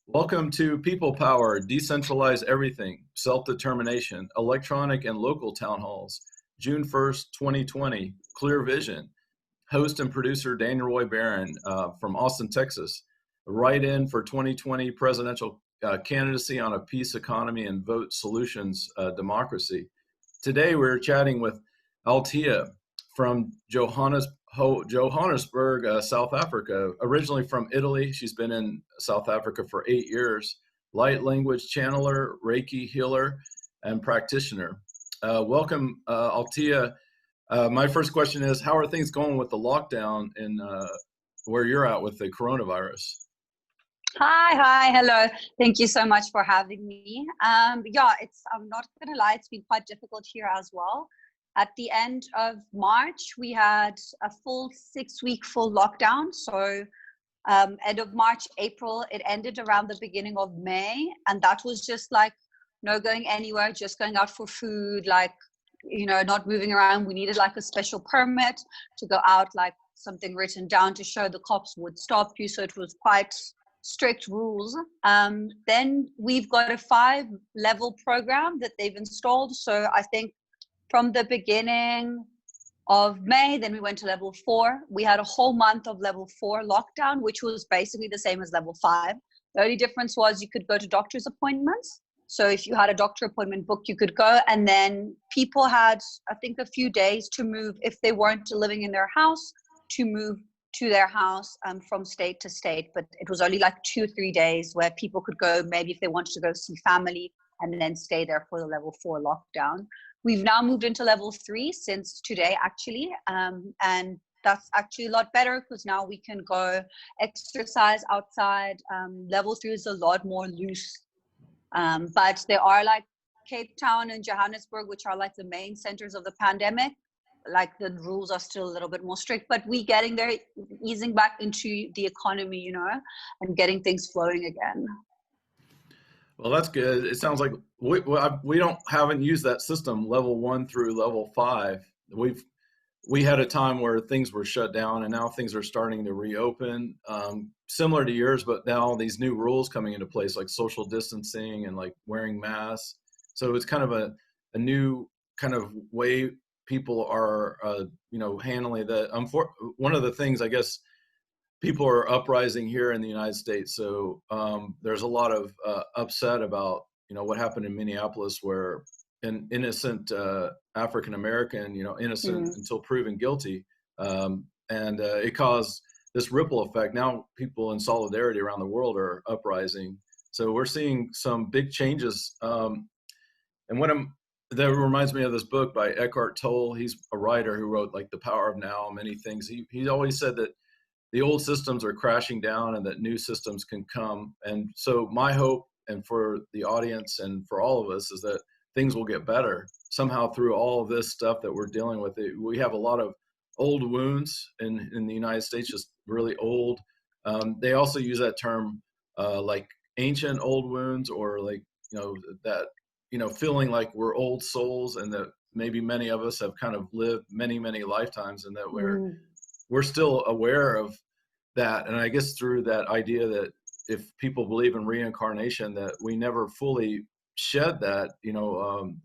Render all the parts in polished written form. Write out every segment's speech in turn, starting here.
Welcome to People Power, Decentralize Everything, Self-Determination, Electronic and Local Town Halls, June 1st, 2020, Clear Vision. Host and producer Daniel Roy Wigler from Austin, Texas. Write-in for 2020 presidential candidacy on a peace economy and vote solutions democracy. Today we're chatting with Althea from Johannesburg, South Africa. Originally from Italy, she's been in South Africa for 8 years. Light language channeler, Reiki healer, and practitioner. Welcome, Althea. My first question is, how are things going with the lockdown in where you're at with the coronavirus? Hi, hello. Thank you so much for having me. I'm not gonna lie, it's been quite difficult here as well. At the end of March, we had a full 6-week full lockdown. So end of March, April, it ended around the beginning of May. And that was just like no going anywhere, just going out for food, like, not moving around. We needed like a special permit to go out, like something written down to show the cops would stop you. So it was quite strict rules. Then we've got a 5-level program that they've installed. So I think from the beginning of May, then we went to level 4. We had a whole month of level 4 lockdown, which was basically the same as level 5. The only difference was you could go to doctor's appointments. So if you had a doctor appointment booked, you could go. And then people had, I think, a few days to move, if they weren't living in their house, to move to their house from state to state. But it was only like 2-3 days where people could go, maybe if they wanted to go see family, and then stay there for the level 4 lockdown. We've now moved into level 3 since today, actually. And that's actually a lot better because now we can go exercise outside. Level 3 is a lot more loose. But there are like Cape Town and Johannesburg, which are like the main centers of the pandemic. Like the rules are still a little bit more strict, but we getting there, easing back into the economy, and getting things flowing again. Well, that's good. It sounds like we haven't used that system, level 1 through level 5. We had a time where things were shut down, and now things are starting to reopen, similar to yours, but now all these new rules coming into place, like social distancing and like wearing masks. So it's kind of a new kind of way people are, handling that. One of the things, I guess, people are uprising here in the United States. So there's a lot of upset about, what happened in Minneapolis, where an innocent African-American, innocent until proven guilty. And it caused this ripple effect. Now people in solidarity around the world are uprising. So we're seeing some big changes. And that reminds me of this book by Eckhart Tolle. He's a writer who wrote like The Power of Now, many things. He always said that the old systems are crashing down and that new systems can come. And so my hope, and for the audience and for all of us, is that things will get better somehow through all of this stuff that we're dealing with. We have a lot of old wounds in the United States, just really old. They also use that term like ancient old wounds, or like, that, feeling like we're old souls, and that maybe many of us have kind of lived many, many lifetimes, and that we're still aware of that. And I guess through that idea that if people believe in reincarnation, that we never fully shed that,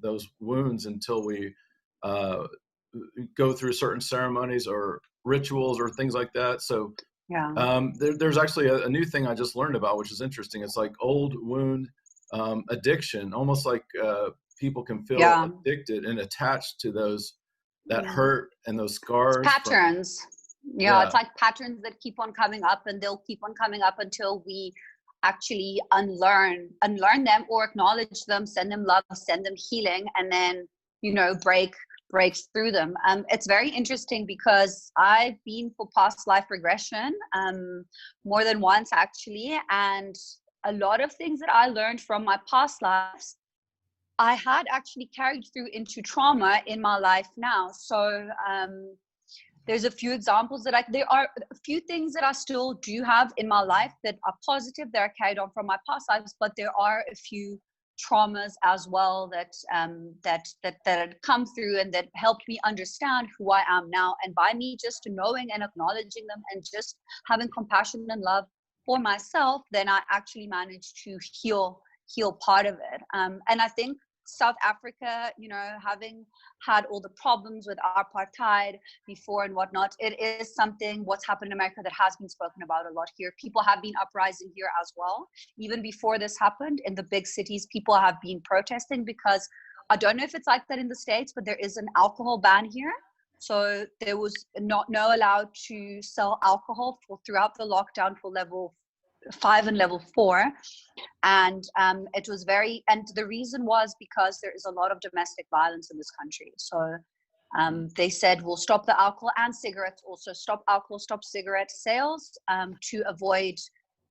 those wounds until we go through certain ceremonies or rituals or things like that. So there's actually a new thing I just learned about, which is interesting. It's like old wound addiction, almost like people can feel addicted and attached to that hurt and those scars. It's patterns. It's like patterns that keep on coming up, and they'll keep on coming up until we actually unlearn them, or acknowledge them, send them love, send them healing, and then break through them. It's very interesting because I've been for past life regression more than once, actually, and a lot of things that I learned from my past lives I had actually carried through into trauma in my life now. So there's a few examples there are a few things that I still do have in my life that are positive, that are carried on from my past lives, but there are a few traumas as well that had come through and that helped me understand who I am now. And by me just knowing and acknowledging them and just having compassion and love for myself, then I actually managed to heal part of it. And I think South Africa, you know, having had all the problems with apartheid before and whatnot, it is something, what's happened in America, that has been spoken about a lot here. People have been uprising here as well. Even before this happened, in the big cities, people have been protesting because, I don't know if it's like that in the States, but there is an alcohol ban here. So there was no allowed to sell alcohol throughout the lockdown for level 5 and level 4. And it was and the reason was because there is a lot of domestic violence in this country. So they said, we'll stop the alcohol and cigarettes, also stop alcohol, stop cigarette sales, to avoid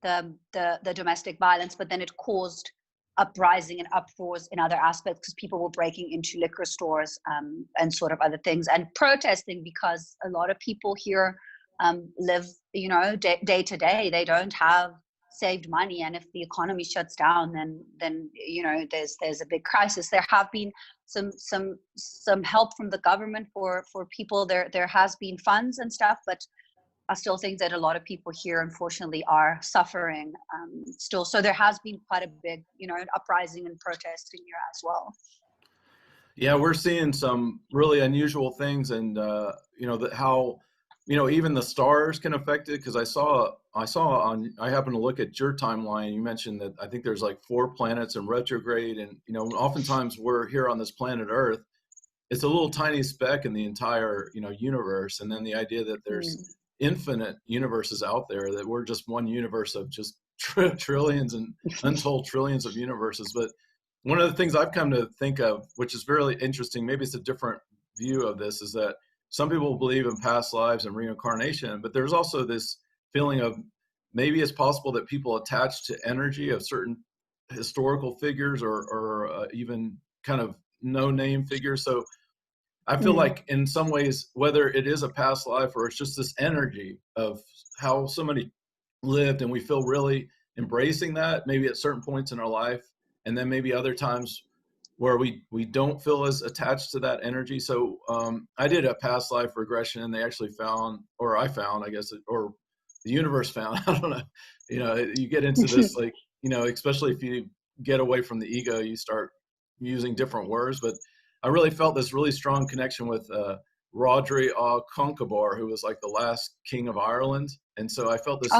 the domestic violence. But then it caused uprising and uproars in other aspects, because people were breaking into liquor stores and sort of other things, and protesting, because a lot of people here live, you know, day to day. They don't have saved money, and if the economy shuts down, then you know, there's a big crisis. There have been some help from the government for people. There has been funds and stuff, but I still think that a lot of people here, unfortunately, are suffering still. So there has been quite a big, you know, uprising and protesting here as well. Yeah, we're seeing some really unusual things, and you know, how, you know, even the stars can affect it. Because I happened to look at your timeline. You mentioned that I think there's like 4 planets in retrograde, and you know, oftentimes we're here on this planet Earth. It's a little tiny speck in the entire, you know, universe, and then the idea that there's infinite universes out there, that we're just one universe of just trillions and untold trillions of universes. But one of the things I've come to think of, which is very interesting, maybe it's a different view of this, is that some people believe in past lives and reincarnation, but there's also this feeling of maybe it's possible that people attach to energy of certain historical figures, or even kind of no-name figures. So I feel like in some ways, whether it is a past life or it's just this energy of how somebody lived, and we feel really embracing that maybe at certain points in our life, and then maybe other times where we don't feel as attached to that energy. So I did a past life regression, and they actually found, or I found, I guess, or the universe found, I don't know, you know, you get into this, like, you know, especially if you get away from the ego, you start using different words. But I really felt this really strong connection with Rodri Á Conchobar, who was like the last king of Ireland. And so I felt this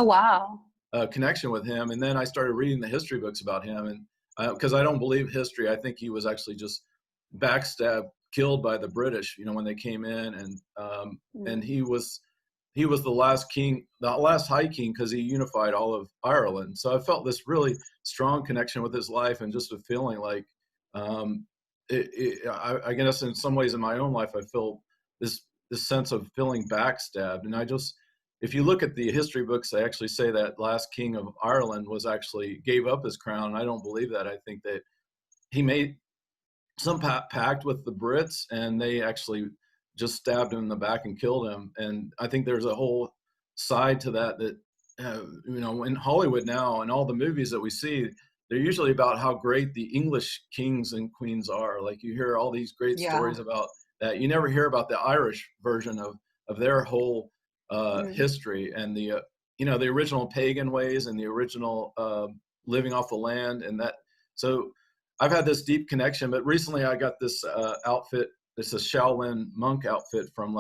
connection with him. And then I started reading the history books about him. And because I don't believe history, I think he was actually just backstabbed, killed by the British, you know, when they came in. And he was the last king, the last high king, because he unified all of Ireland. So I felt this really strong connection with his life, and just a feeling like, I guess in some ways in my own life, I feel this sense of feeling backstabbed. And if you look at the history books, they actually say that last king of Ireland gave up his crown. I don't believe that. I think that he made some pact with the Brits, and they actually just stabbed him in the back and killed him. And I think there's a whole side to that, you know, in Hollywood now, and all the movies that we see, they're usually about how great the English kings and queens are. Like, you hear all these great stories about that. You never hear about the Irish version of their whole history, and the you know, the original pagan ways, and the original living off the land, and that. So I've had this deep connection. But recently I got this outfit. It's a Shaolin monk outfit from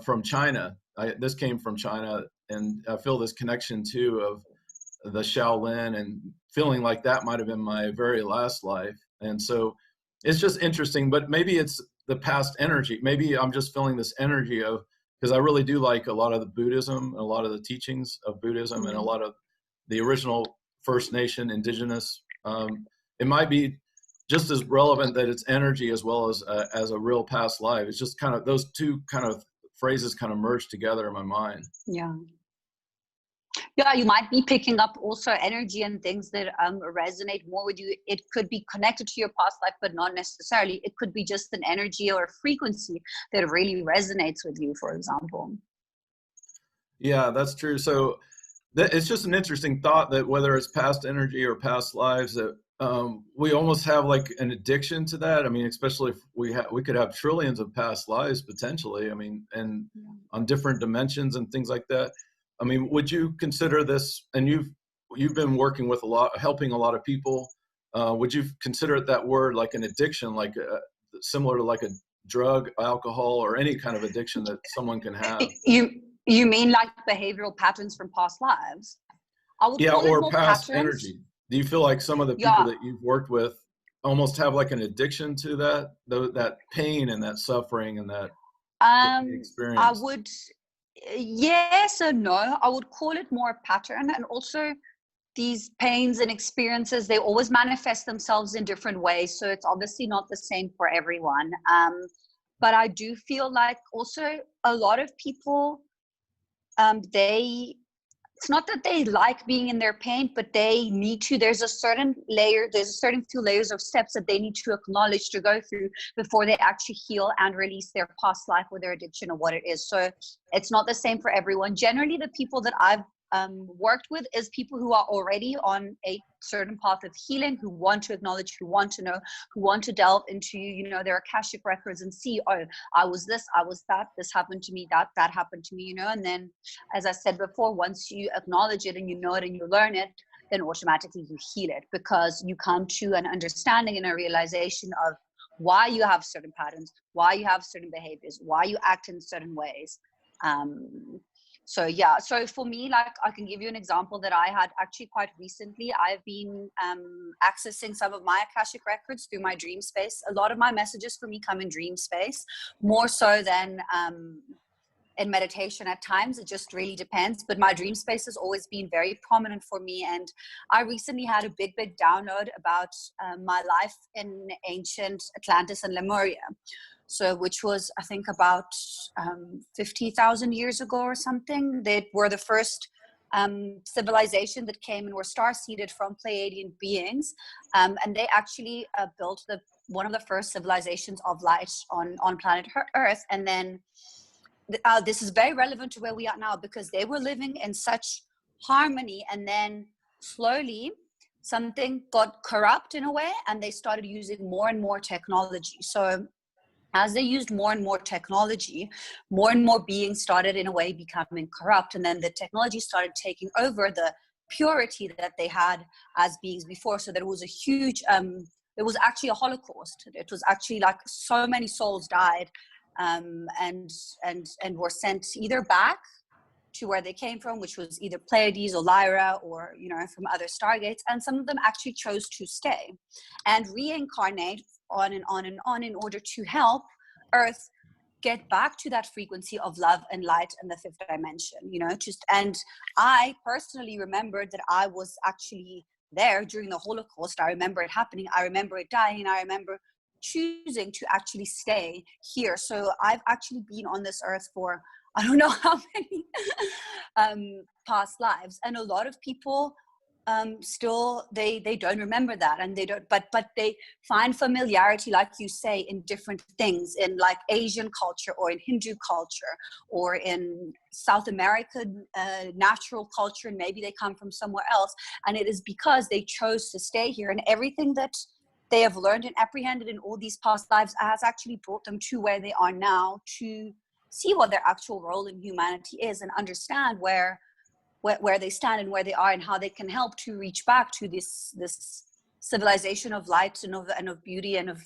from China. This came from China, and I feel this connection too of the Shaolin, and feeling like that might have been my very last life. And so it's just interesting. But maybe it's the past energy. Maybe I'm just feeling this energy of, because I really do like a lot of the Buddhism, a lot of the teachings of Buddhism, and a lot of the original First Nation, indigenous. It might be just as relevant that it's energy as well as a real past life. It's just kind of those two kind of phrases kind of merged together in my mind. Yeah, you might be picking up also energy and things that resonate more with you. It could be connected to your past life, but not necessarily. It could be just an energy or a frequency that really resonates with you, for example. Yeah, that's true. So it's just an interesting thought that whether it's past energy or past lives, that we almost have like an addiction to that. I mean, especially if we could have trillions of past lives potentially. I mean, and on different dimensions and things like that. I mean, would you consider this, and you've been working with helping a lot of people, would you consider that word like an addiction, like similar to like a drug, alcohol, or any kind of addiction that someone can have? You mean like behavioral patterns from past lives? I would call it or more past patterns. energy. Do you feel like some of the people that you've worked with almost have like an addiction to that pain and that suffering and that experience? I would, yes or no. I would call it more a pattern, and also these pains and experiences, they always manifest themselves in different ways. So it's obviously not the same for everyone. But I do feel like also a lot of people, it's not that they like being in their pain, but they need to, there's a certain few layers of steps that they need to acknowledge to go through before they actually heal and release their past life or their addiction or what it is. So it's not the same for everyone. Generally, the people that I've worked with is people who are already on a certain path of healing, who want to acknowledge, who want to know, who want to delve into, their Akashic records and see, oh, I was this, I was that, this happened to me, that happened to me, and then, as I said before, once you acknowledge it and you know it and you learn it, then automatically you heal it, because you come to an understanding and a realization of why you have certain patterns, why you have certain behaviors, why you act in certain ways. So for me, like, I can give you an example that I had actually quite recently. I've been accessing some of my Akashic records through my dream space. A lot of my messages for me come in dream space, more so than in meditation at times. It just really depends. But my dream space has always been very prominent for me. And I recently had a big download about my life in ancient Atlantis and Lemuria. So, which was, I think, about 50,000 years ago or something. They were the first civilization that came and were star-seeded from Pleiadian beings. And they actually built one of the first civilizations of light on planet Earth. And then this is very relevant to where we are now, because they were living in such harmony, and then slowly something got corrupt in a way, and they started using more and more technology. So as they used more and more technology, more and more beings started in a way becoming corrupt. And then the technology started taking over the purity that they had as beings before. So there was a huge, there was actually a Holocaust. It was actually like so many souls died and were sent either back to where they came from, which was either Pleiades or Lyra, or, from other stargates. And some of them actually chose to stay and reincarnate on and on and on in order to help Earth get back to that frequency of love and light and the fifth dimension, and I personally remembered that I was actually there during the Holocaust. I remember it happening. I remember it dying. And I remember choosing to actually stay here. So I've actually been on this earth for, I don't know how many past lives. And a lot of people still, they don't remember that, and they don't, but they find familiarity, like you say, in different things, in like Asian culture, or in Hindu culture, or in South American natural culture, and maybe they come from somewhere else. And it is because they chose to stay here, and everything that they have learned and apprehended in all these past lives has actually brought them to where they are now, to see what their actual role in humanity is, and understand where they stand and where they are, and how they can help to reach back to this civilization of light and of beauty and of,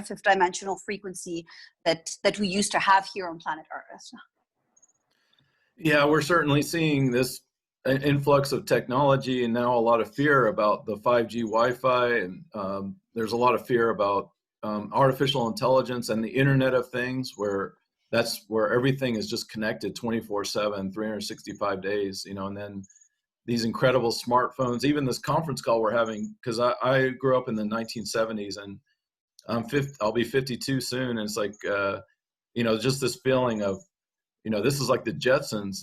fifth dimensional frequency that we used to have here on planet Earth. Yeah, we're certainly seeing this influx of technology, and now a lot of fear about the 5G Wi-Fi, and there's a lot of fear about artificial intelligence and the Internet of Things, where that's where everything is just connected 24/7, 365 days, and then these incredible smartphones, even this conference call we're having, because I grew up in the 1970s, and I'll be 52 soon. And it's like, just this feeling of, this is like the Jetsons.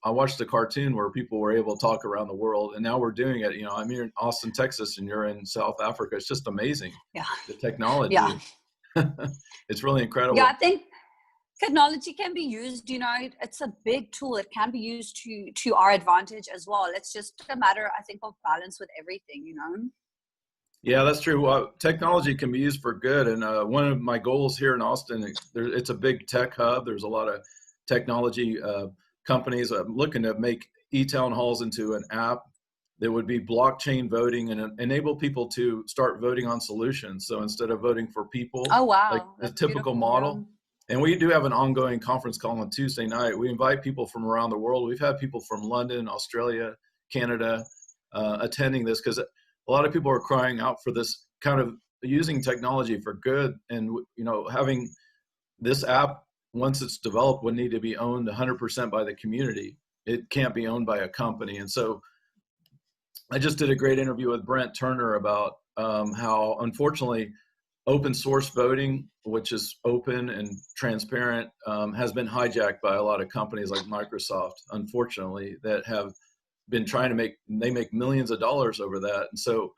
I watched a cartoon where people were able to talk around the world, and now we're doing it. I'm here in Austin, Texas, and you're in South Africa. It's just amazing. Yeah. The technology. Yeah. It's really incredible. Yeah, I think technology can be used, it's a big tool. It can be used to our advantage as well. It's just a matter, I think, of balance with everything, Yeah, that's true. Technology can be used for good. And one of my goals here in Austin, it's a big tech hub. There's a lot of technology companies looking to make e-town halls into an app that would be blockchain voting and enable people to start voting on solutions. So instead of voting for people, Oh, like wow. the That's typical beautiful. model, and we do have an ongoing conference call on Tuesday night. We invite people from around the world. We've had people from London, Australia, Canada attending this because a lot of people are crying out for this kind of using technology for good. And, you know, having this app, once it's developed, would need to be owned 100% by the community. It can't be owned by a company. And so I just did a great interview with Brent Turner about how, unfortunately, open source voting, which is open and transparent, has been hijacked by a lot of companies like Microsoft, unfortunately, that have been trying to they make millions of dollars over that. And so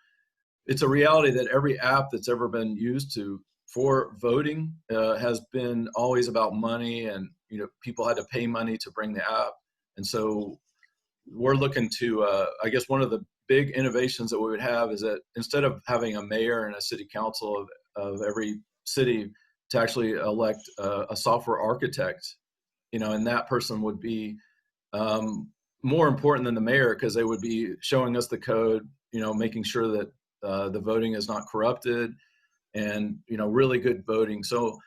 it's a reality that every app that's ever been used for voting has been always about money, and, you know, people had to pay money to bring the app. And so we're looking to, I guess one of the big innovations that we would have is that instead of having a mayor and a city council of every city, to actually elect a software architect, you know, and that person would be more important than the mayor, because they would be showing us the code, you know, making sure that the voting is not corrupted, and, you know, really good voting. So,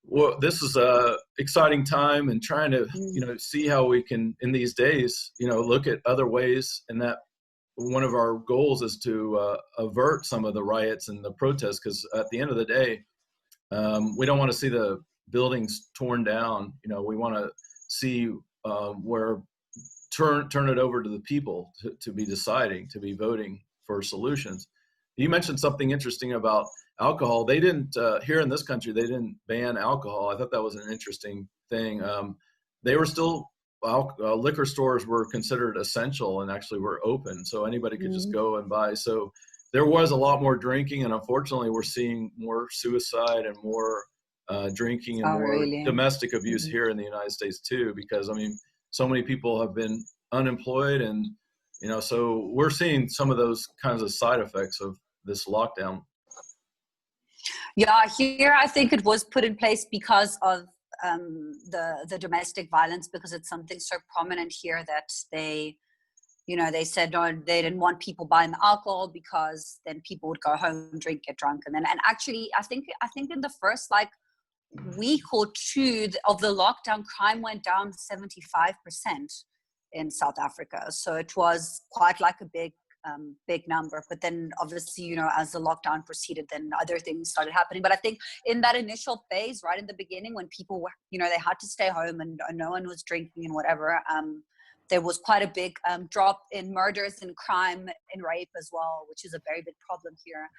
well, this is a exciting time, and trying to, you know, see how we can, in these days, you know, look at other ways. And that one of our goals is to avert some of the riots and the protests, because at the end of the day, we don't want to see the buildings torn down. You know, we want to see where turn it over to the people to be deciding, to be voting for solutions. You mentioned something interesting about alcohol. They didn't, here in this country, they didn't ban alcohol. I thought that was an interesting thing. They were still, liquor stores were considered essential and actually were open, so anybody could just go and buy. So there was a lot more drinking, and unfortunately we're seeing more suicide and more drinking and more really? domestic abuse here in the United States too, because, I mean, so many people have been unemployed, and, you know, so we're seeing some of those kinds of side effects of this lockdown. Yeah, here I think it was put in place because of the domestic violence, because it's something so prominent here that they, you know, they said no, they didn't want people buying the alcohol because then people would go home, drink, get drunk, and actually I think in the first like week or two of the lockdown, crime went down 75% in South Africa. So it was quite like a big number. But then obviously, you know, as the lockdown proceeded, then other things started happening. But I think in that initial phase, right in the beginning, when people were, you know, they had to stay home and no one was drinking and whatever, there was quite a big drop in murders and crime and rape as well, which is a very big problem here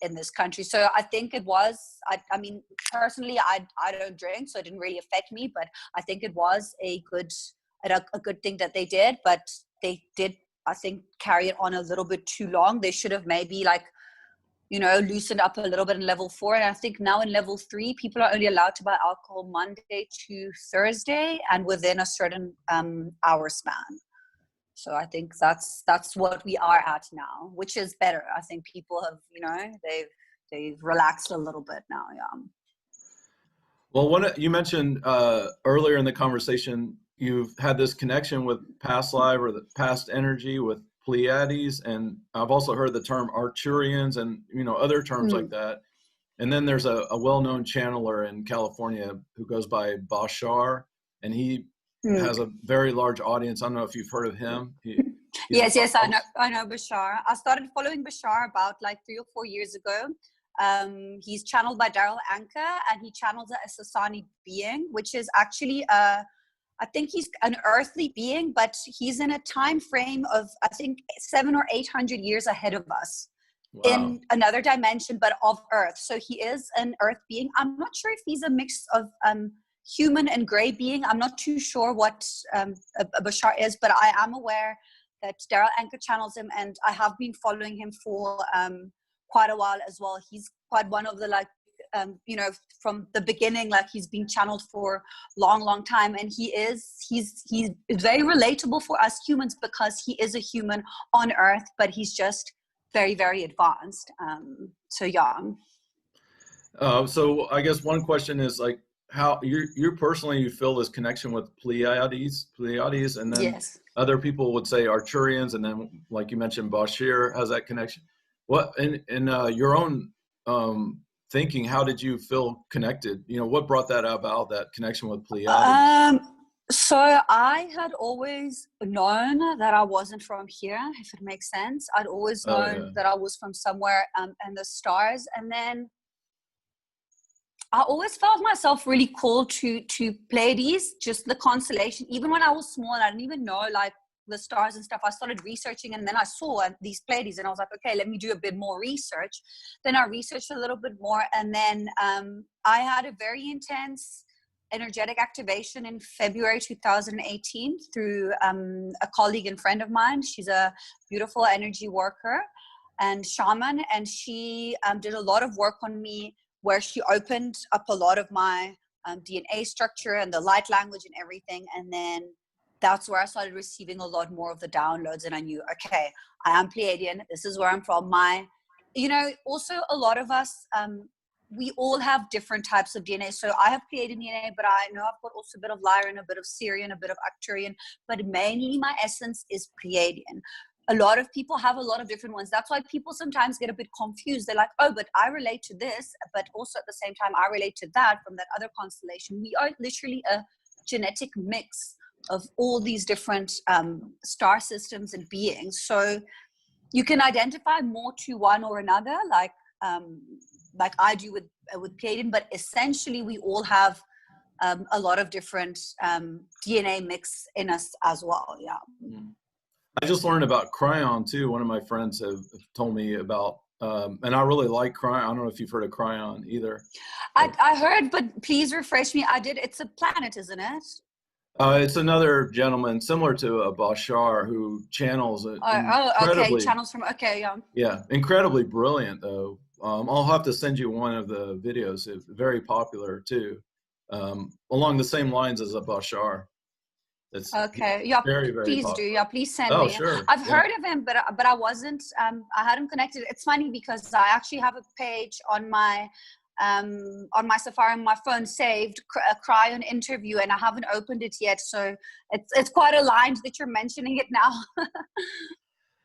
in this country. So I think it was, I mean, personally, I don't drink, so it didn't really affect me, but I think it was a good thing that they did, but they did, I think, carry it on a little bit too long. They should have maybe, like, you know, loosened up a little bit in level 4. And I think now in level 3, people are only allowed to buy alcohol Monday to Thursday and within a certain hour span. So I think that's what we are at now, which is better. I think people have, you know, they've relaxed a little bit now. Yeah. Well, you mentioned earlier in the conversation, you've had this connection with past life or the past energy with Pleiades, and I've also heard the term Arcturians and, you know, other terms like that. And then there's a well-known channeler in California who goes by Bashar, and he has a very large audience. I don't know if you've heard of him. Yes, I know Bashar. I started following Bashar about like 3 or 4 years ago. He's channeled by Daryl Anka, and he channels a Sasani being, which is actually I think he's an earthly being, but he's in a time frame of, I think, 700 or 800 years ahead of us. Wow. In another dimension, but of Earth. So he is an Earth being. I'm not sure if he's a mix of human and gray being. I'm not too sure what a Bashar is, but I am aware that Daryl Anka channels him, and I have been following him for quite a while as well. He's quite one of the, like, you know, from the beginning, like, he's been channeled for long time, and he's very relatable for us humans because he is a human on Earth, but he's just very, very advanced. So yeah. So I guess one question is, like, how you personally, you feel this connection with Pleiades, and then Yes. other people would say Arcturians, and then like you mentioned, Bashir has that connection. What in your own thinking, how did you feel connected? You know, what brought that about, that connection with Pleiades? So I had always known that I wasn't from here, if it makes sense. I'd always Oh known yeah. that I was from somewhere in the stars. And then I always felt myself really called to Pleiades, just the constellation. Even when I was small, I didn't even know like the stars and stuff. I started researching, and then I saw these Pleiades, and I was like, okay, let me do a bit more research. Then I researched a little bit more, and then I had a very intense energetic activation in February 2018 through a colleague and friend of mine. She's a beautiful energy worker and shaman, and she did a lot of work on me, where she opened up a lot of my DNA structure and the light language and everything. And then that's where I started receiving a lot more of the downloads. And I knew, okay, I am Pleiadian. This is where I'm from. Also a lot of us, we all have different types of DNA. So I have Pleiadian DNA, but I know I've got also a bit of Lyran, a bit of Sirian, a bit of Arcturian, but mainly my essence is Pleiadian. A lot of people have a lot of different ones. That's why people sometimes get a bit confused. They're like, oh, but I relate to this, but also at the same time, I relate to that from that other constellation. We are literally a genetic mix of all these different star systems and beings. So you can identify more to one or another, like I do with Pleiadian, but essentially we all have a lot of different DNA mix in us as well. Yeah. Mm. I just learned about Cryon too. One of my friends have told me about, and I really like Cryon. I don't know if you've heard of Cryon either. I heard, but please refresh me. I did. It's a planet, isn't it? It's another gentleman similar to a Bashar who channels it Okay. incredibly. Channels from, okay, yeah. Yeah, incredibly brilliant though. I'll have to send you one of the videos. It's very popular too, along the same lines as a Bashar. It's Okay, yeah, very, very please do. popular. Yeah, please send Oh, me. sure. I've Yeah. heard of him, but I wasn't. I hadn't connected. It's funny because I actually have a page on my Safari on my phone saved, a Cryon interview, and I haven't opened it yet. So it's quite aligned that you're mentioning it now.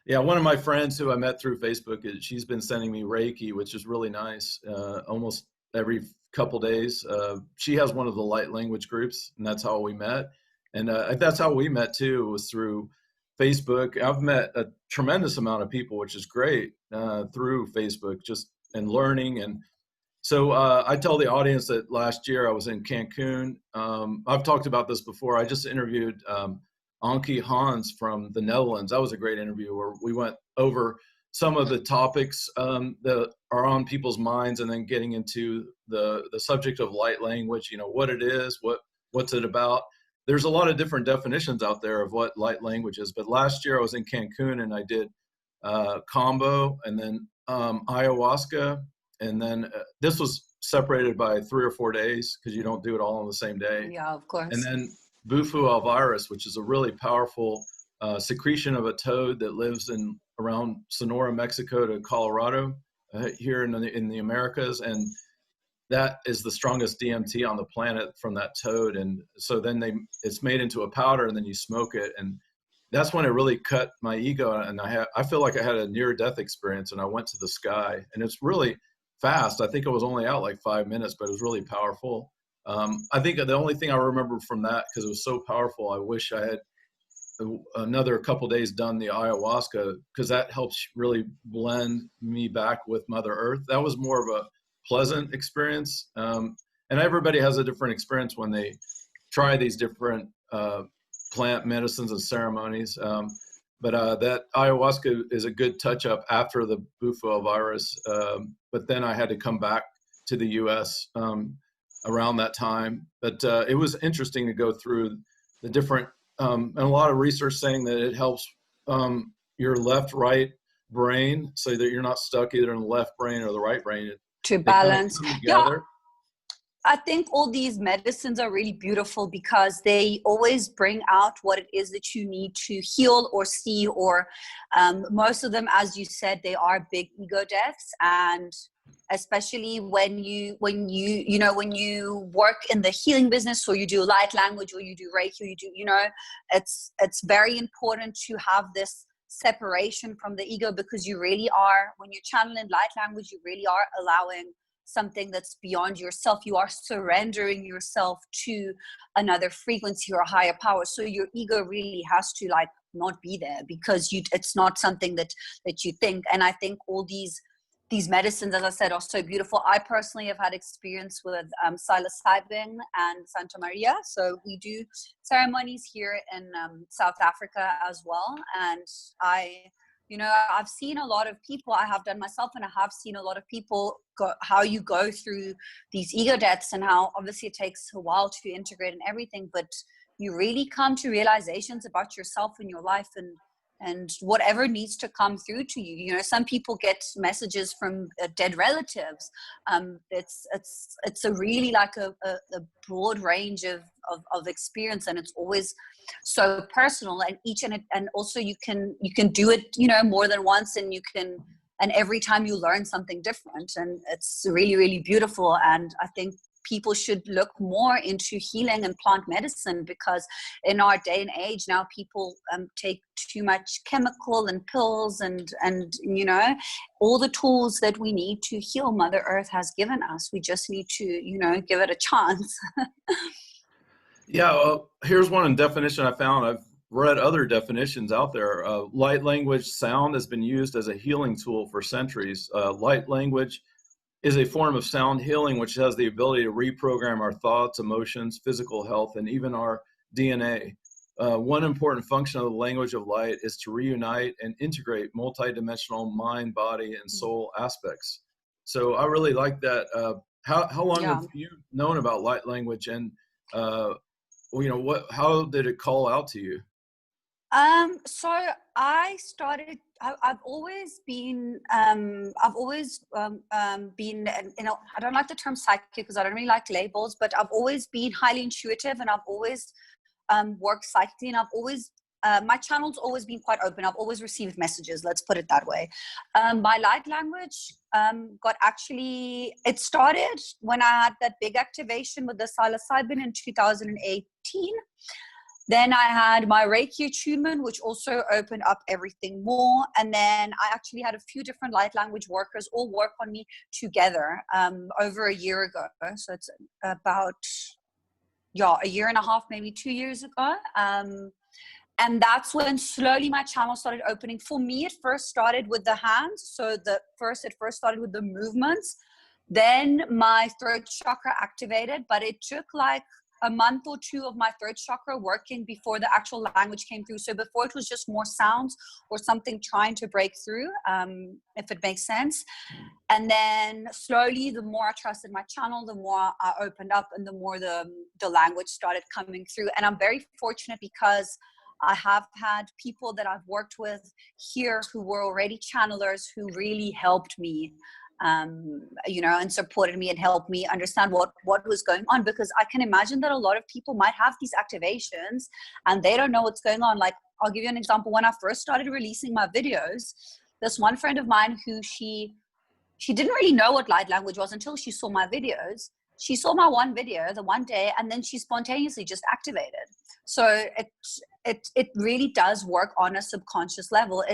Yeah, one of my friends who I met through Facebook, she's been sending me Reiki, which is really nice, almost every couple days. She has one of the light language groups, and that's how we met. And that's how we met too, was through Facebook. I've met a tremendous amount of people, which is great, through Facebook, just and learning. And so I tell the audience that last year I was in Cancun. I've talked about this before. I just interviewed Ankie Hans from the Netherlands. That was a great interview where we went over some of the topics that are on people's minds, and then getting into the subject of light language. You know, what it is, what's it about. There's a lot of different definitions out there of what light language is. But last year I was in Cancun and I did combo, and then ayahuasca, and then this was separated by 3 or 4 days because you don't do it all on the same day. Yeah, of course. And then Bufu alvirus, which is a really powerful secretion of a toad that lives in around Sonora, Mexico to Colorado, here in the Americas, and that is the strongest DMT on the planet from that toad. And so then it's made into a powder, and then you smoke it, and that's when it really cut my ego. And I feel like I had a near-death experience, and I went to the sky, and it's really fast. I think I was only out like 5 minutes, but it was really powerful. I think the only thing I remember from that, because it was so powerful, I wish I had another couple days done the ayahuasca, because that helps really blend me back with Mother Earth. That was more of a pleasant experience. And everybody has a different experience when they try these different plant medicines and ceremonies. But that ayahuasca is a good touch up after the Bufo virus. But then I had to come back to the US around that time. But it was interesting to go through the different, and a lot of research saying that it helps your left-right brain, so that you're not stuck either in the left brain or the right brain. To balance. Yeah, I think all these medicines are really beautiful because they always bring out what it is that you need to heal or see, or most of them, as you said, they are big ego deaths. And especially when you work in the healing business, or you do light language, or you do Reiki, or you do, it's very important to have this separation from the ego, because you really are, when you're channeling light language, you really are allowing something that's beyond yourself. You are surrendering yourself to another frequency or a higher power. So your ego really has to like not be there, because it's not something that you think. And I think all these medicines, as I said, are so beautiful. I personally have had experience with psilocybin and Santa Maria. So we do ceremonies here in South Africa as well. And I've seen a lot of people, I have done myself, and I have seen a lot of people how you go through these ego deaths, and how obviously it takes a while to integrate and everything, but you really come to realizations about yourself and your life, and whatever needs to come through to you. Some people get messages from dead relatives. It's a really like a broad range of experience, and it's always so personal, and also you can do it more than once, and every time you learn something different, and it's really, really beautiful. And I think people should look more into healing and plant medicine, because in our day and age now, people take too much chemical and pills, and all the tools that we need to heal, Mother Earth has given us. We just need to give it a chance. Yeah, well, here's one definition I found. I've read other definitions out there. Light language sound has been used as a healing tool for centuries. Light language is a form of sound healing, which has the ability to reprogram our thoughts, emotions, physical health, and even our DNA. One important function of the language of light is to reunite and integrate multidimensional mind, body, and soul aspects. So I really like that. How long have you known about light language, and how did it call out to you? So I've always been, I don't like the term psychic, because I don't really like labels, but I've always been highly intuitive, and I've always worked psychically, and I've always, my channel's always been quite open. I've always received messages, let's put it that way. My light language it started when I had that big activation with the psilocybin in 2018. Then I had my Reiki attunement, which also opened up everything more. And then I actually had a few different light language workers all work on me together over a year ago. So it's about, a year and a half, maybe 2 years ago. And that's when slowly my channel started opening. For me, it first started with the hands. So it first started with the movements. Then my throat chakra activated, but it took like a month or two of my throat chakra working before the actual language came through. So before, it was just more sounds or something trying to break through, if it makes sense. And then slowly, the more I trusted my channel, the more I opened up, and the more the language started coming through. And I'm very fortunate, because I have had people that I've worked with here who were already channelers, who really helped me, and supported me and helped me understand what was going on. Because I can imagine that a lot of people might have these activations and they don't know what's going on. Like, I'll give you an example. When I first started releasing my videos, this one friend of mine who she didn't really know what light language was until she saw my videos. She saw my one video the one day, and then she spontaneously just activated. So it really does work on a subconscious level.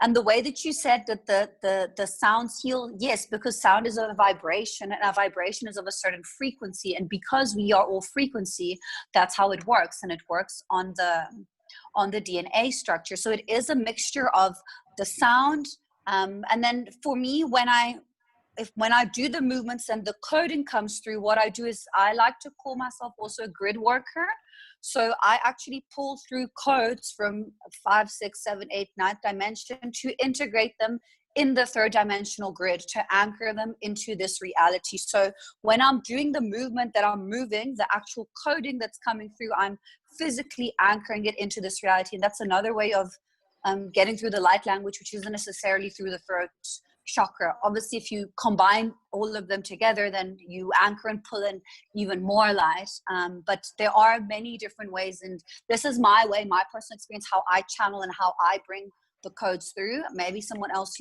And the way that you said that the sounds heal, yes, because sound is a vibration, and a vibration is of a certain frequency. And because we are all frequency, that's how it works. And it works on the DNA structure. So it is a mixture of the sound. And then for me, when I do the movements and the coding comes through, what I do is I like to call myself also a grid worker. So I actually pull through codes from 5, 6, 7, 8, 9th dimension to integrate them in the 3rd dimensional grid, to anchor them into this reality. So when I'm doing the movement that I'm moving, the actual coding that's coming through, I'm physically anchoring it into this reality. And that's another way of getting through the light language, which isn't necessarily through the throat chakra. Obviously, if you combine all of them together, then you anchor and pull in even more light. But there are many different ways, and this is my way, my personal experience, how I channel and how I bring the codes through. Maybe someone else,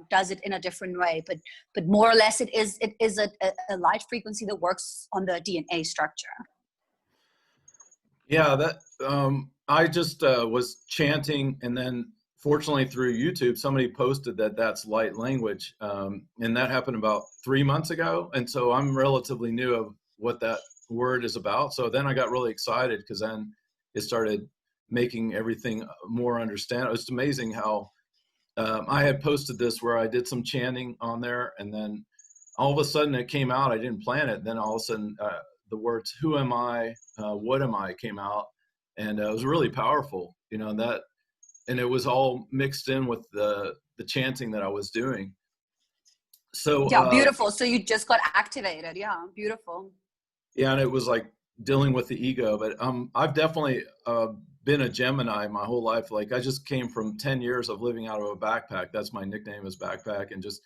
does it in a different way, but more or less it is a light frequency that works on the DNA structure. Yeah, that I just was chanting, and then fortunately through YouTube, somebody posted that that's light language, and that happened about 3 months ago. And so I'm relatively new of what that word is about. So then I got really excited because then it started making everything more understandable. It's amazing how I had posted this where I did some chanting on there, and then all of a sudden it came out. I didn't plan it. Then all of a sudden the words "Who am I? What am I?" came out, and it was really powerful. That, and it was all mixed in with the chanting that I was doing. So yeah, beautiful. So you just got activated. Yeah, beautiful. Yeah, and it was like dealing with the ego. But I've definitely been a Gemini my whole life. Like I just came from 10 years of living out of a backpack. That's my nickname, is backpack, and just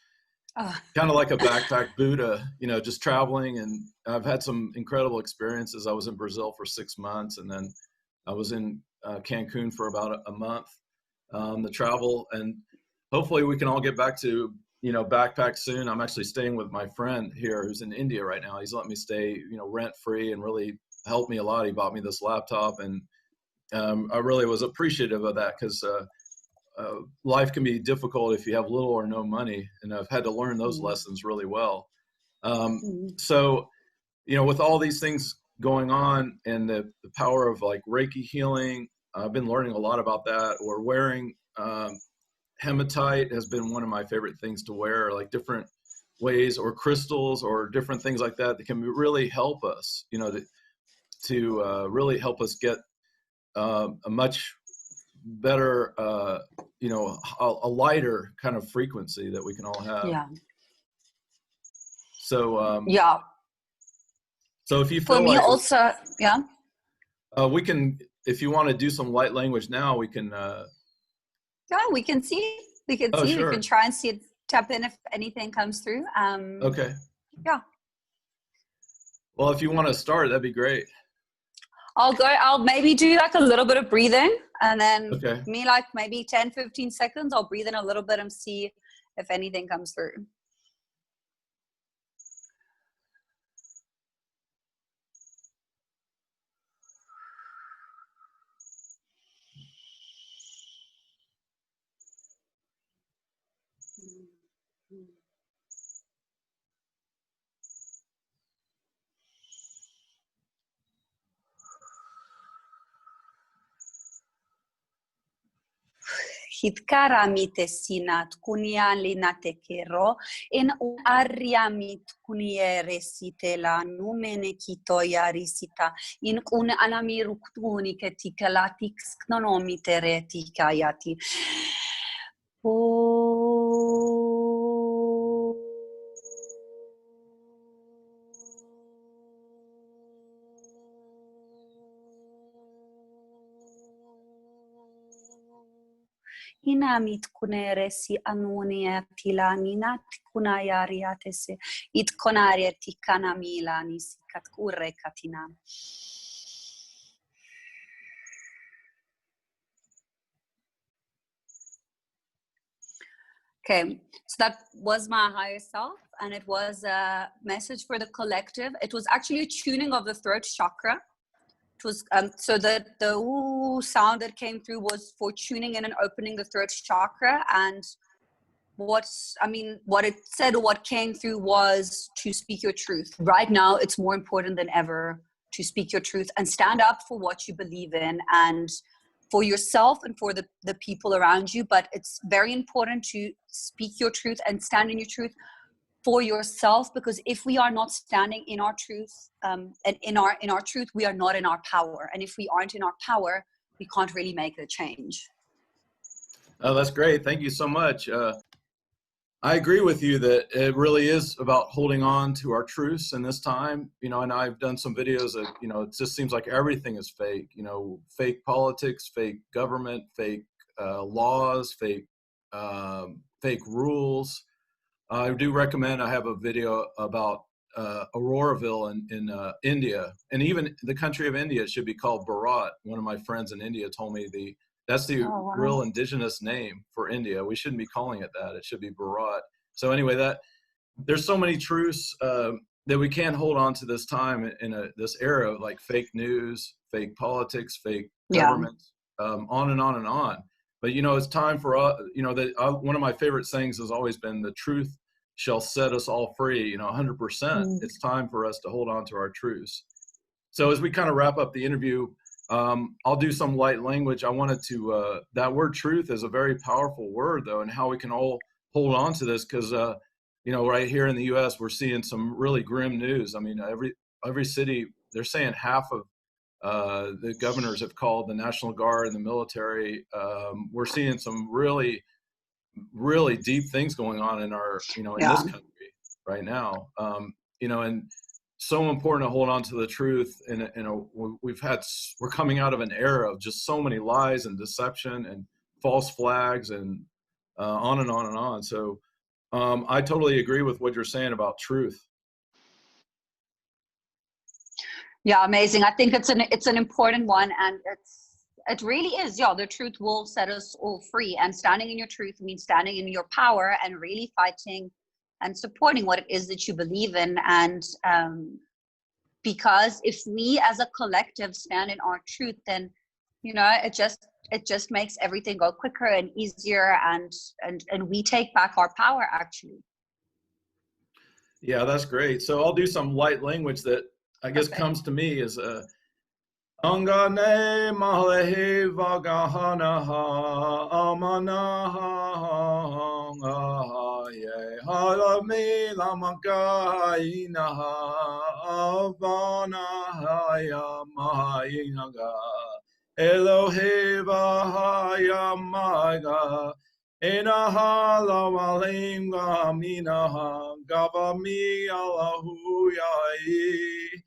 kind of like a backpack Buddha, just traveling. And I've had some incredible experiences. I was in Brazil for 6 months, and then I was in Cancun for about a month. The travel, and hopefully we can all get back to backpack soon. I'm actually staying with my friend here who's in India right now. He's let me stay rent free, and really helped me a lot. He bought me this laptop, and I really was appreciative of that, because life can be difficult if you have little or no money, and I've had to learn those lessons really well. So with all these things going on, and the power of like Reiki healing, I've been learning a lot about that. Or wearing hematite has been one of my favorite things to wear, like different ways, or crystals, or different things like that can really help us, to really help us get a much better, a lighter kind of frequency that we can all have. Yeah. So yeah. So if you feel for me like also, yeah. We can, if you want to do some light language now, we can. Yeah, we can see. We can Oh, see. sure. We can try and see it, tap in if anything comes through. Okay. Yeah. Well, if you want to start, that'd be great. I'll maybe do like a little bit of breathing, and then Okay. me like maybe 10, 15 seconds, I'll breathe in a little bit and see if anything comes through. Hitkaramite sinat kunia linate kero en ariamit kunie resite la numene kitoya risita in kun anamiru ktuni ketikalatik sknonomite retikayati. Inamit kuneresi anunia tilaninat kunayariatese it konarieti kanamilani sikat kurre katina. Okay, so that was my higher self, and it was a message for the collective. It was actually a tuning of the throat chakra. It was so that the ooh sound that came through was for tuning in and opening the throat chakra. And what it said, or what came through, was to speak your truth. Right now, it's more important than ever to speak your truth and stand up for what you believe in, and for yourself and for the people around you. But it's very important to speak your truth and stand in your truth for yourself, because if we are not standing in our truth, and in our truth, we are not in our power. And if we aren't in our power, we can't really make the change. Oh, that's great. Thank you so much. I agree with you that it really is about holding on to our truths in this time, and I've done some videos of, it just seems like everything is fake, fake politics, fake government, fake laws, fake rules. I do recommend, I have a video about Auroraville in India, and even the country of India should be called Bharat. One of my friends in India told me That's the Oh, wow. real indigenous name for India. We shouldn't be calling it that. It should be Bharat. So anyway, there's so many truths that we can't hold on to this time in this era of like fake news, fake politics, fake Yeah. governments, on and on and on. But it's time for us. One of my favorite sayings has always been, "The truth shall set us all free." 100%. Mm. It's time for us to hold on to our truths. So as we kind of wrap up the interview, I'll do some light language. I wanted to, that word truth is a very powerful word though, and how we can all hold on to this, because, right here in the US, we're seeing some really grim news. I mean, every city, they're saying half of the governors have called the National Guard and the military. We're seeing some really, really deep things going on in in this Yeah. country right now. And so important to hold on to the truth. And we're coming out of an era of just so many lies and deception and false flags and on and on and on. So I totally agree with what you're saying about truth. Yeah, amazing. I think it's an important one, and it really is. Yeah, the truth will set us all free, and standing in your truth means standing in your power and really fighting and supporting what it is that you believe in. And because if we as a collective stand in our truth, then it just makes everything go quicker and easier, and we take back our power, actually. Yeah, that's great. So I'll do some light language that I guess comes to me is Angane Malehi Vagahanaha Amanaha Ye Halami Lamagainaha Avanahaya Mahainaga Elohe Vahaya Maga Enahala Malinga Minaha Gavami Allahu Yai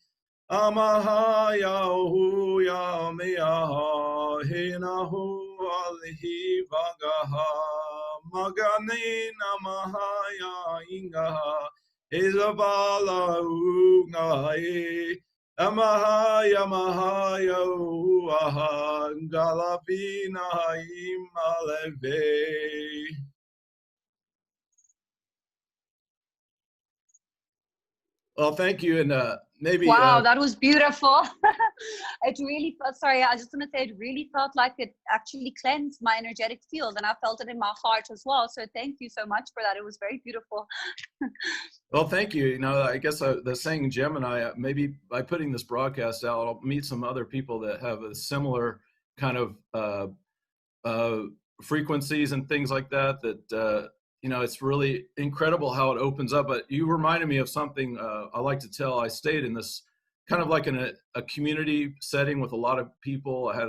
Amahaya Huya Meaha Hinahu Alihi Vagaha Magani Namahaya Ingaha Isabala Ungai Amahaya Mahaya Uaha Galapina Imaleve. Well, thank you. And maybe. Wow, that was beautiful. It really felt, sorry, I just want to say it really felt like it actually cleansed my energetic field, and I felt it in my heart as well. So thank you so much for that. It was very beautiful. Well, thank you. I guess the saying Gemini, maybe by putting this broadcast out, I'll meet some other people that have a similar kind of frequencies and things like that, it's really incredible how it opens up. But you reminded me of something I like to tell. I stayed in this kind of like in a community setting with a lot of people. I had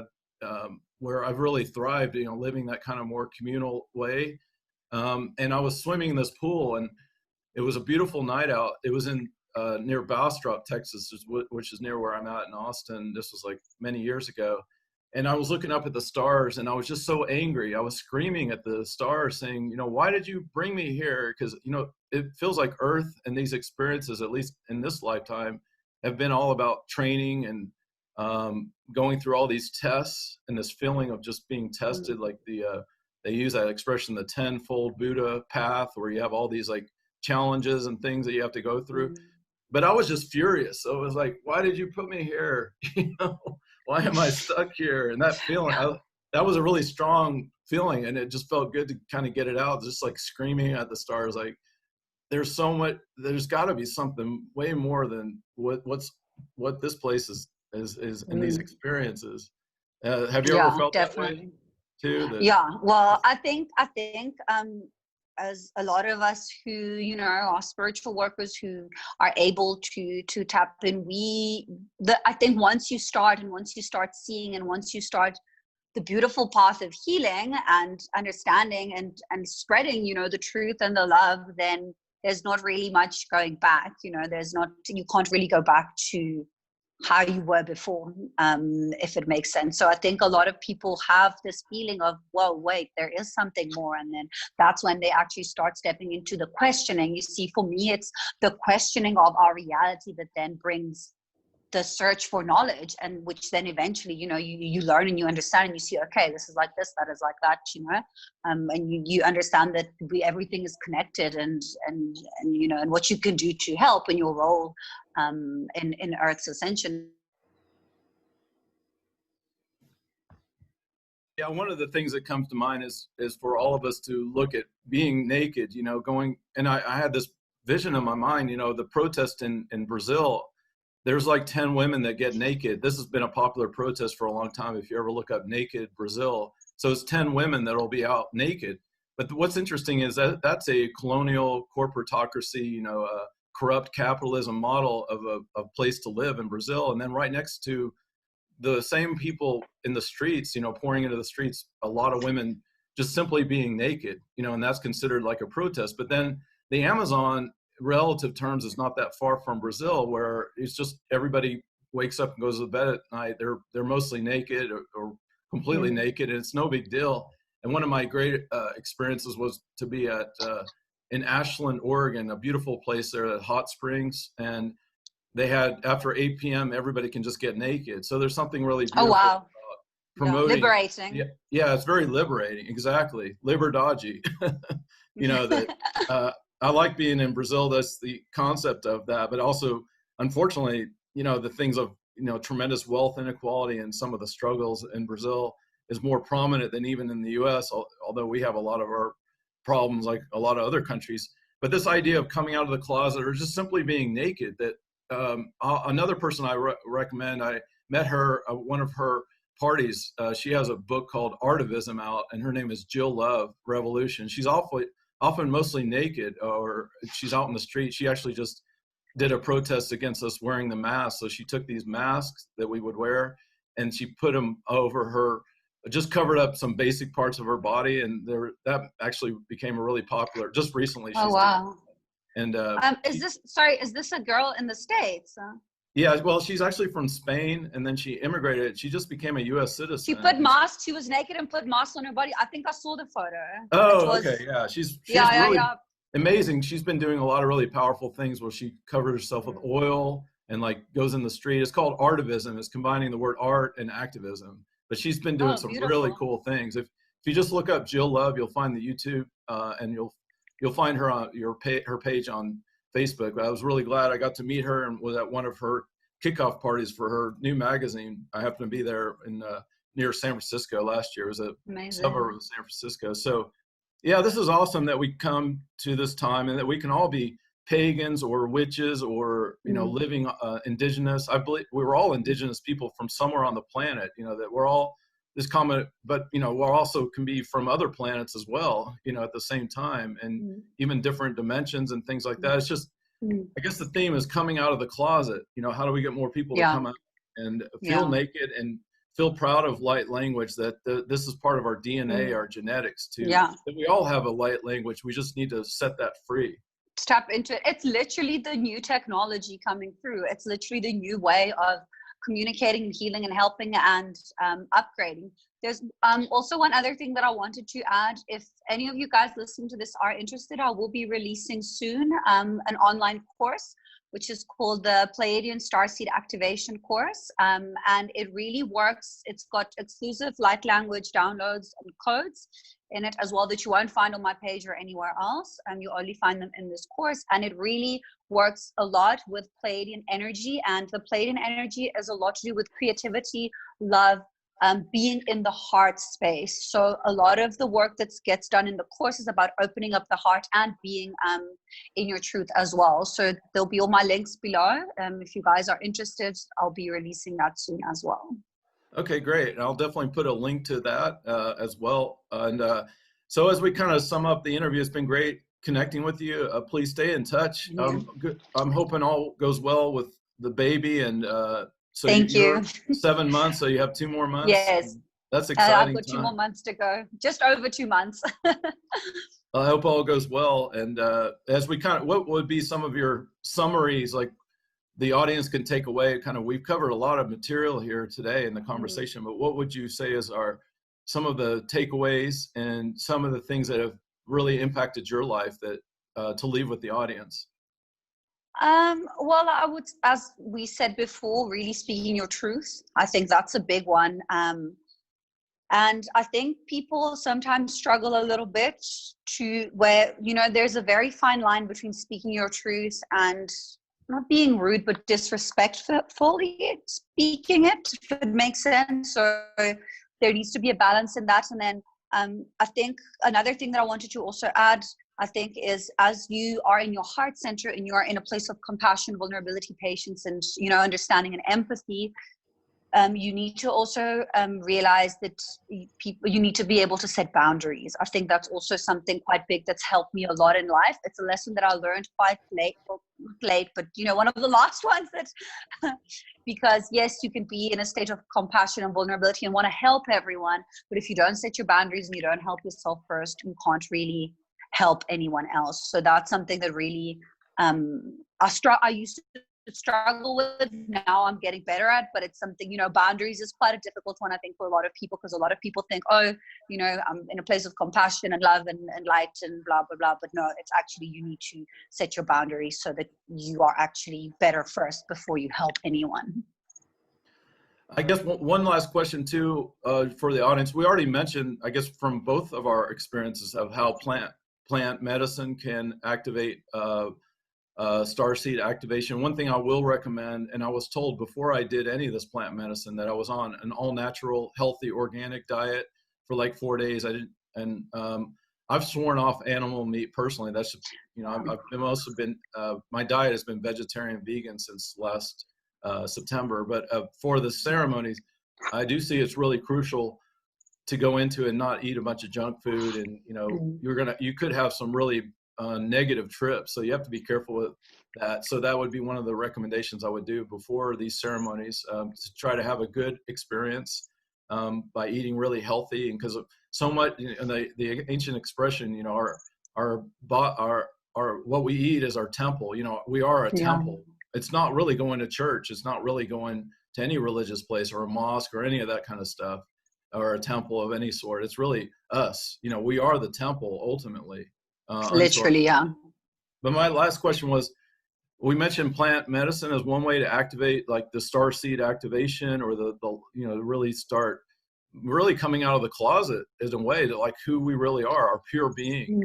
where I've really thrived, living that kind of more communal way. And I was swimming in this pool, and it was a beautiful night out. It was in near Bastrop, Texas, which is near where I'm at in Austin. This was like many years ago. And I was looking up at the stars, and I was just so angry. I was screaming at the stars saying, why did you bring me here? Because, it feels like Earth and these experiences, at least in this lifetime, have been all about training and going through all these tests and this feeling of just being tested. Like they use that expression, the 10-fold Buddha path, where you have all these like challenges and things that you have to go through. But I was just furious. So it was like, why did you put me here? Why am I stuck here? And that feeling, that was a really strong feeling, and it just felt good to kind of get it out, just like screaming at the stars, like there's so much, there's got to be something way more than what this place is in these experiences. Have you ever felt definitely. that way too? Yeah, well, I think as a lot of us who are spiritual workers who are able to tap in, I think once you start seeing, and once you start the beautiful path of healing and understanding and spreading the truth and the love, then there's not really much going back. You can't really go back to how you were before, if it makes sense. So I think a lot of people have this feeling of, whoa, wait, there is something more. And then that's when they actually start stepping into the questioning. You see, for me, it's the questioning of our reality that then brings the search for knowledge, and which then eventually, you know, you learn and you understand and you see, okay, this is like this, that is like that, you know, and you understand that everything is connected, and you know, and what you can do to help in your role in Earth's ascension. Yeah, one of the things that comes to mind is for all of us to look at being naked, you know, going, and I had this vision in my mind, you know, the protest in Brazil, there's like 10 women that get naked. This has been a popular protest for a long time. If you ever look up naked Brazil, so it's 10 women that'll be out naked. But what's interesting is that that's a colonial corporatocracy, you know, a corrupt capitalism model of a place to live in Brazil. And then right next to the same people in the streets, you know, pouring into the streets, a lot of women just simply being naked, you know, and that's considered like a protest. But then the Amazon, relative terms, is not that far from Brazil, where it's just everybody wakes up and goes to bed at night. They're mostly naked or completely naked, and it's no big deal. And one of my great experiences was to be at in Ashland, Oregon, a beautiful place there at Hot Springs, and they had, after 8 p.m., everybody can just get naked. So there's something really beautiful about promoting. Yeah, liberating. Yeah, it's very liberating. Exactly. Liberdade. You know, that I like being in Brazil. That's the concept of that. But also, unfortunately, you know, the things of, you know, tremendous wealth inequality and some of the struggles in Brazil is more prominent than even in the U.S., although we have a lot of our problems like a lot of other countries. But this idea of coming out of the closet or just simply being naked, that another person I recommend, I met her at one of her parties. She has a book called Activism out, and her name is Jill Love Revolution. She's often mostly naked, or she's out in the street. She actually just did a protest against us wearing the mask. So she took these masks that we would wear and she put them over her, just covered up some basic parts of her body. And that actually became a really popular, just recently. Oh, wow. And is this a girl in the States? Yeah, well, she's actually from Spain, and then she immigrated. She just became a U.S. citizen. She put masks. She was naked and put masks on her body. I think I saw the photo. Oh, okay, yeah. She's really amazing. She's been doing a lot of really powerful things where she covered herself with oil and like goes in the street. It's called Activism. It's combining the word art and activism. But she's been doing some really cool things. If you just look up Jill Love, you'll find the YouTube, and you'll find her on her page on Facebook. I was really glad I got to meet her and was at one of her kickoff parties for her new magazine. I happened to be there in near San Francisco last year. It was a suburb of San Francisco. So yeah, this is awesome that we come to this time and that we can all be pagans or witches or, you know, living indigenous. I believe we were all indigenous people from somewhere on the planet, you know, that we're all this common, but, you know, we're also can be from other planets as well, you know, at the same time, and even different dimensions and things like that. It's just, I guess the theme is coming out of the closet. You know, how do we get more people to come out and feel naked and feel proud of light language, that this is part of our DNA, our genetics too. That we all have a light language. We just need to set that free. Tap into it. It's literally the new technology coming through. It's literally the new way of communicating and healing and helping and upgrading. There's also one other thing that I wanted to add. If any of you guys listening to this are interested, I will be releasing soon an online course, which is called the Pleiadian Starseed Activation Course. And it really works. It's got exclusive light language downloads and codes in it as well that you won't find on my page or anywhere else. You only find them in this course. And it really works a lot with Pleiadian energy. And the Pleiadian energy has a lot to do with creativity, love, being in the heart space. So a lot of the work that gets done in the course is about opening up the heart and being in your truth as well. So there'll be all my links below. If you guys are interested, I'll be releasing that soon as well. Okay, great. And I'll definitely put a link to that as well. And so as we kind of sum up the interview, it's been great connecting with you. Please stay in touch. I'm hoping all goes well with the baby, and so Thank you. 7 months, so you have 2 more months. Yes. That's exciting. I've got 2 more months to go, just over 2 months. Well, I hope all goes well. And as we what would be some of your summaries, like the audience can take away? We've covered a lot of material here today in the conversation, but what would you say is some of the takeaways and some of the things that have really impacted your life that to leave with the audience? Well, I would, as we said before, really speaking your truth. I think that's a big one. And I think people sometimes struggle a little bit to where, there's a very fine line between speaking your truth and not being rude, but disrespectfully speaking it, if it makes sense. So there needs to be a balance in that. And then I think another thing that I wanted to also add, I think, is as you are in your heart center and you are in a place of compassion, vulnerability, patience, and, understanding and empathy, you need to also realize that you need to be able to set boundaries. I think that's also something quite big that's helped me a lot in life. It's a lesson that I learned quite late, well, not late, but one of the last ones that, because yes, you can be in a state of compassion and vulnerability and want to help everyone, but if you don't set your boundaries and you don't help yourself first, you can't really help anyone else. So that's something that really I used to struggle with. Now I'm getting better at, but it's something, boundaries is quite a difficult one, I think, for a lot of people, because a lot of people think, I'm in a place of compassion and love and light and blah blah blah, but no, it's actually, you need to set your boundaries so that you are actually better first before you help anyone. I guess one last question too, for the audience. We already mentioned, I guess, from both of our experiences of how plant medicine can activate starseed activation. One thing I will recommend, and I was told before I did any of this plant medicine that I was on an all natural, healthy, organic diet for like 4 days. I've sworn off animal meat personally. That's, my diet has been vegetarian, vegan since last September. But for the ceremonies, I do see it's really crucial to go into and not eat a bunch of junk food, and you could have some really negative trips, so you have to be careful with that. So that would be one of the recommendations I would do before these ceremonies, to try to have a good experience by eating really healthy. And because so much, the ancient expression, our what we eat is our temple. We are a temple. It's not really going to church. It's not really going to any religious place or a mosque or any of that kind of stuff, or a temple of any sort. It's really us. We are the temple ultimately. Literally, yeah. But my last question was, we mentioned plant medicine as one way to activate, like the starseed activation, or the really start really coming out of the closet as a way to, like, who we really are, our pure being.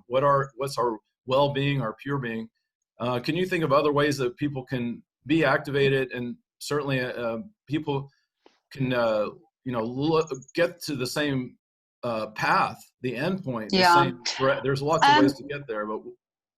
What's our well-being, our pure being. Can you think of other ways that people can be activated, and certainly people can get to the same path, the end point, the same. There's lots of ways to get there, but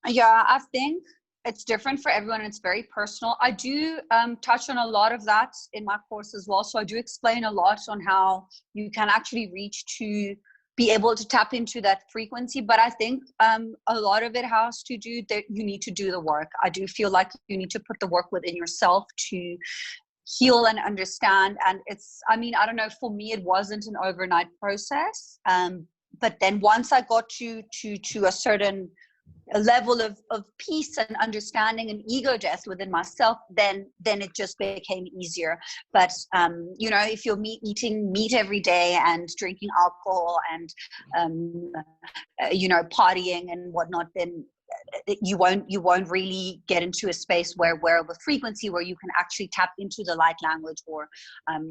I think it's different for everyone. It's very personal. I do touch on a lot of that in my course as well. So I do explain a lot on how you can actually reach to be able to tap into that frequency. But I think a lot of it has to do that you need to do the work. I do feel like you need to put the work within yourself to heal and understand. And I don't know, for me, it wasn't an overnight process. But then once I got to a certain level of peace and understanding and ego death within myself, then it just became easier. But if you're eating meat every day and drinking alcohol and partying and whatnot, then you won't really get into a space where of a frequency where you can actually tap into the light language, or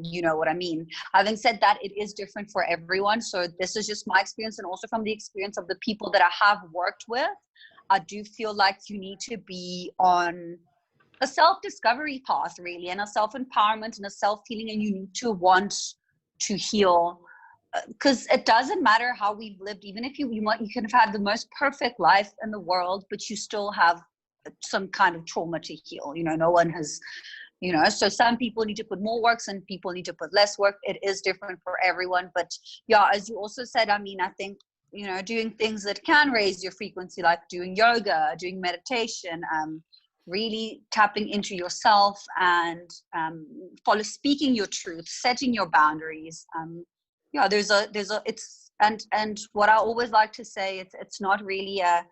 you know what I mean. Having said that, it is different for everyone. So this is just my experience, and also from the experience of the people that I have worked with. I do feel like you need to be on a self-discovery path, really, and a self-empowerment and a self-healing, and you need to want to heal. Because it doesn't matter how we've lived, even if you can have had the most perfect life in the world, but you still have some kind of trauma to heal. No one has, so some people need to put more work, some people need to put less work. It is different for everyone. But yeah, as you also said, I think, doing things that can raise your frequency, like doing yoga, doing meditation, really tapping into yourself and speaking your truth, setting your boundaries. And what I always like to say, it's not really a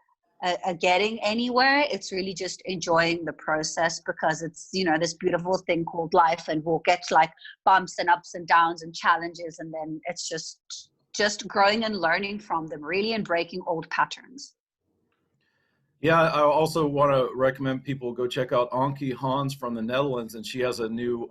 getting anywhere. It's really just enjoying the process, because it's, this beautiful thing called life, and we'll get like bumps and ups and downs and challenges. And then it's just growing and learning from them, really, and breaking old patterns. Yeah, I also want to recommend people go check out Ankie Hans from the Netherlands, and she has a new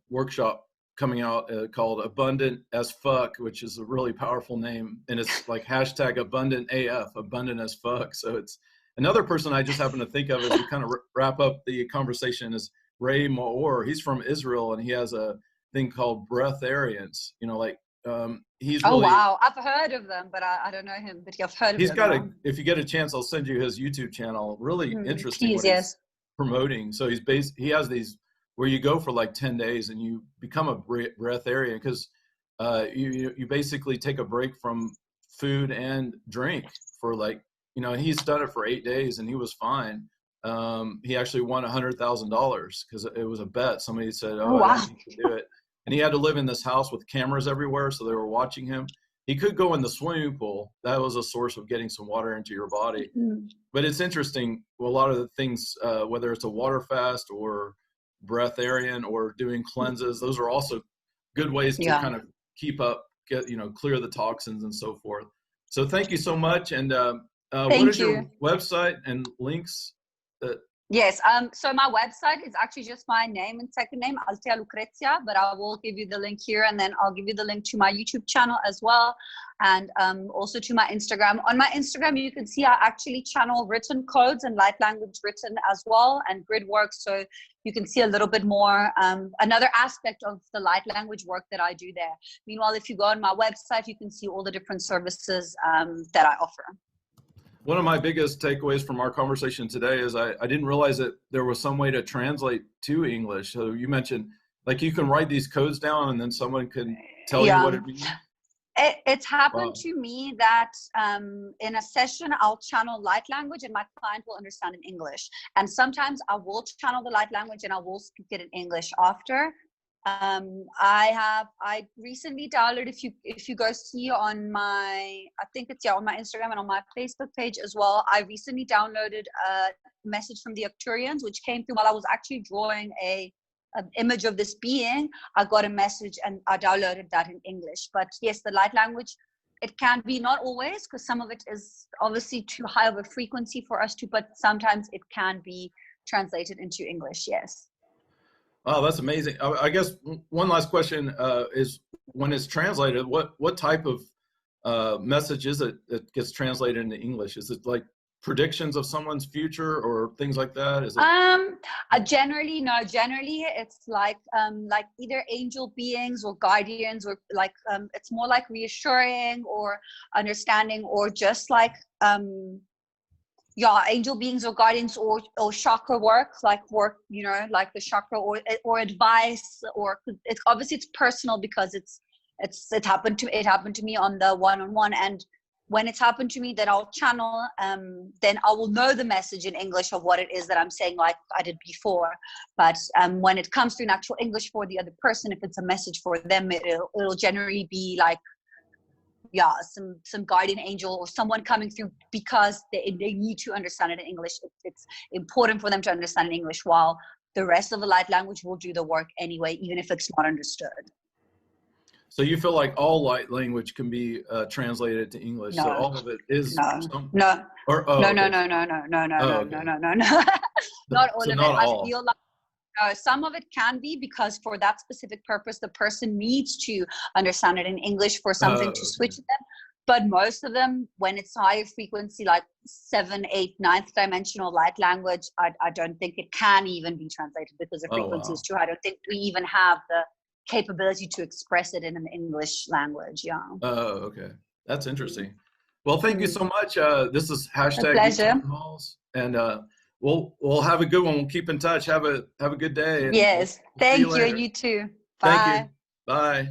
workshop coming out called Abundant as Fuck, which is a really powerful name, and it's like hashtag Abundant AF, Abundant as Fuck. So it's another person I just happen to think of as we kind of wrap up the conversation is Ray Maor. He's from Israel, and he has a thing called Breatharians. You know, like he's Oh, really wow. I've heard of them, but I don't know him, but I've heard of he's them. got Yeah. if you get a chance, I'll send you his YouTube channel. Really interesting Please, what he's yes. promoting. So he has these where you go for like 10 days and you become a breatharian because you basically take a break from food and drink for like, you know, and he's done it for 8 days and he was fine. He actually won $100,000 because it was a bet. Somebody said, Oh, "Oh, I wow. need to do it," and he had to live in this house with cameras everywhere, so they were watching him. He could go in the swimming pool. That was a source of getting some water into your body. But it's interesting. Well, a lot of the things, whether it's a water fast or breatharian or doing cleanses, those are also good ways to Yeah. kind of keep up, clear the toxins and so forth. So thank you so much. And what is your website and links? Yes, so my website is actually just my name and second name, Altea Lucrezia, but I will give you the link here, and then I'll give you the link to my YouTube channel as well, and also to my Instagram. On my Instagram, you can see I actually channel written codes and light language written as well, and grid work, so you can see a little bit more, another aspect of the light language work that I do there. Meanwhile, if you go on my website, you can see all the different services that I offer. One of my biggest takeaways from our conversation today is I didn't realize that there was some way to translate to English. So you mentioned, like, you can write these codes down and then someone can tell you what it means. It's happened to me that in a session, I'll channel light language and my client will understand in English. And sometimes I will channel the light language and I will speak it in English after. I recently downloaded, if you go see on my, I think it's on my Instagram and on my Facebook page as well, I recently downloaded a message from the Arcturians, which came through while I was actually drawing an image of this being. I got a message and I downloaded that in English. But yes, the light language, it can be, not always, because some of it is obviously too high of a frequency for us to, but sometimes it can be translated into English, yes. Oh, that's amazing. I guess one last question is, when it's translated, what type of message is it that gets translated into English? Is it like predictions of someone's future or things like that? Is it? Generally, no. Generally, it's like either angel beings or guardians, or like it's more like reassuring or understanding, or just like angel beings or guardians, or chakra work, like the chakra, or advice, or it's obviously it's personal because it happened to me on the one-on-one, and when it's happened to me that I'll channel, then I will know the message in English of what it is that I'm saying, like I did before. But when it comes to an actual English for the other person, if it's a message for them, it'll generally be like, some guardian angel or someone coming through, because they need to understand it in English. It's important for them to understand in English, while the rest of the light language will do the work anyway, even if it's not understood. So you feel like all light language can be translated to English? No. So all of it is no. No. Not all of it. I feel like some of it can be, because for that specific purpose, the person needs to understand it in English for something to switch them. But most of them, when it's higher frequency, like 7th, 8th, 9th dimensional light language, I don't think it can even be translated, because the frequency is too high. I don't think we even have the capability to express it in an English language. Yeah. Oh, okay. That's interesting. Well, thank you so much. This is hashtag pleasure. And we'll have a good one. We'll keep in touch. Have a good day. Yes. Thank you. You too. Bye. Thank you. Bye.